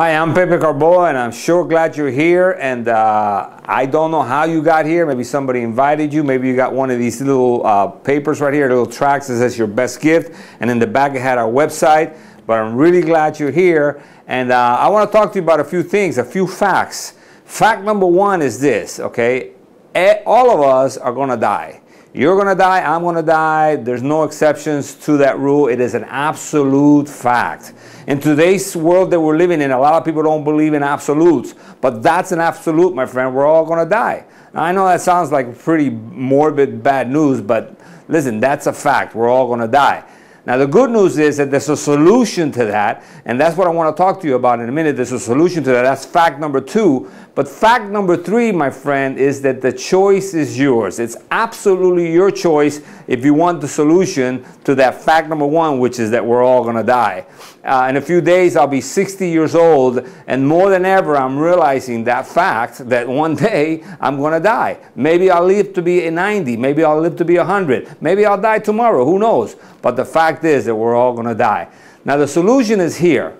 Hi, I'm Pepe Carbo, and I'm sure glad you're here. And I don't know how you got here. Maybe somebody invited you. Maybe you got one of these little papers right here, little tracts that says your best gift. And in the back it had our website. But I'm really glad you're here. And I want to talk to you about a few things, a few facts. Fact number one is this, okay? All of us are going to die. You're going to die, I'm going to die. There's no exceptions to that rule. It is an absolute fact. In today's world that we're living in, a lot of people don't believe in absolutes. But that's an absolute, my friend. We're all going to die. Now, I know that sounds like pretty morbid, bad news, but listen, that's a fact. We're all going to die. Now, the good news is that there's a solution to that, and that's what I want to talk to you about in a minute. There's a solution to that. That's fact number two. But fact number three, my friend, is that the choice is yours. It's absolutely your choice if you want the solution to that fact number one, which is that we're all going to die. In a few days, I'll be 60 years old, and more than ever, I'm realizing that fact that one day I'm going to die. Maybe I'll live to be 90. Maybe I'll live to be 100. Maybe I'll die tomorrow. Who knows? But the fact is that we're all going to die. Now, the solution is here.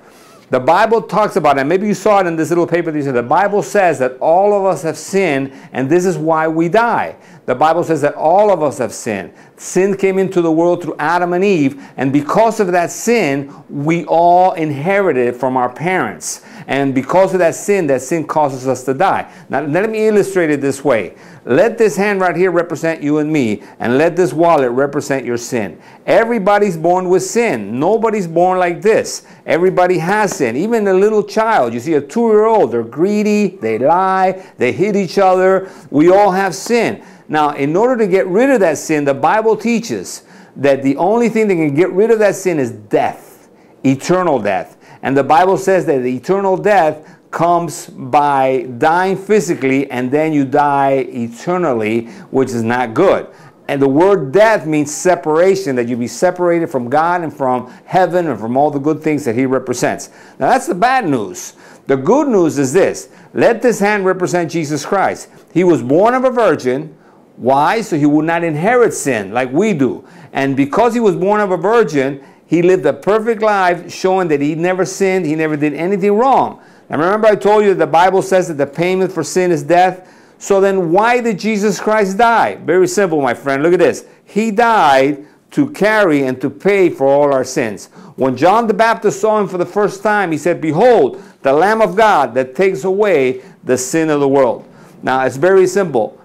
The Bible talks about it. Maybe you saw it in this little paper. The Bible says that all of us have sinned, and this is why we die. The Bible says that all of us have sinned. Sin came into the world through Adam and Eve, and because of that sin, we all inherited it from our parents. And because of that sin causes us to die. Now, let me illustrate it this way. Let this hand right here represent you and me, and let this wallet represent your sin. Everybody's born with sin. Nobody's born like this. Everybody has sin. Even a little child, you see a 2-year-old, they're greedy, they lie, they hit each other. We all have sin. Now, in order to get rid of that sin, the Bible teaches that the only thing that can get rid of that sin is death, eternal death. And the Bible says that the eternal death comes by dying physically, and then you die eternally, which is not good. And the word death means separation, that you be separated from God and from heaven and from all the good things that He represents. Now, that's the bad news. The good news is this. Let this hand represent Jesus Christ. He was born of a virgin. Why? So He would not inherit sin like we do. And because He was born of a virgin, He lived a perfect life, showing that He never sinned, He never did anything wrong. Now remember I told you that the Bible says that the payment for sin is death? So then why did Jesus Christ die? Very simple, my friend. Look at this. He died to carry and to pay for all our sins. When John the Baptist saw Him for the first time, he said, "Behold, the Lamb of God that takes away the sin of the world." Now it's very simple.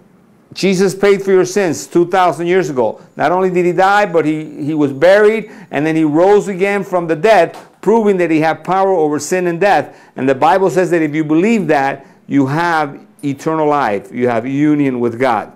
Jesus paid for your sins 2,000 years ago. Not only did He die, but he was buried, and then He rose again from the dead, proving that He had power over sin and death. And the Bible says that if you believe that, you have eternal life. You have union with God.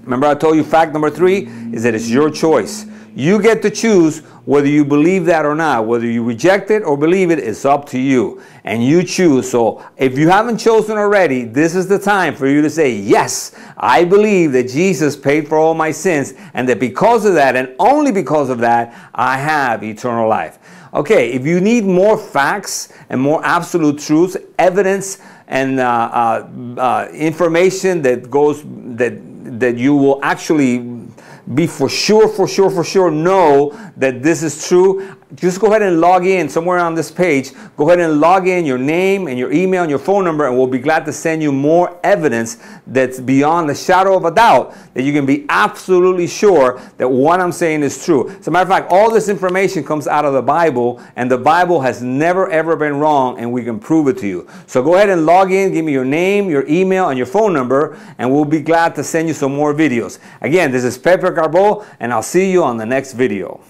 Remember I told you fact number three is that it's your choice. You get to choose whether you believe that or not. Whether you reject it or believe it, it's up to you. And you choose. So if you haven't chosen already, this is the time for you to say, yes, I believe that Jesus paid for all my sins, and that because of that, and only because of that, I have eternal life. Okay, if you need more facts and more absolute truths, evidence, and information that you will actually be for sure know that this is true, just go ahead and log in somewhere on this page. Go ahead and log in your name and your email and your phone number, and we'll be glad to send you more evidence that's beyond the shadow of a doubt, that you can be absolutely sure that what I'm saying is true. As a matter of fact, all this information comes out of the Bible, and the Bible has never ever been wrong, and we can prove it to you. So go ahead and log in, give me your name, your email, and your phone number, and we'll be glad to send you some more videos. Again, this is Pepe Carbo, and I'll see you on the next video.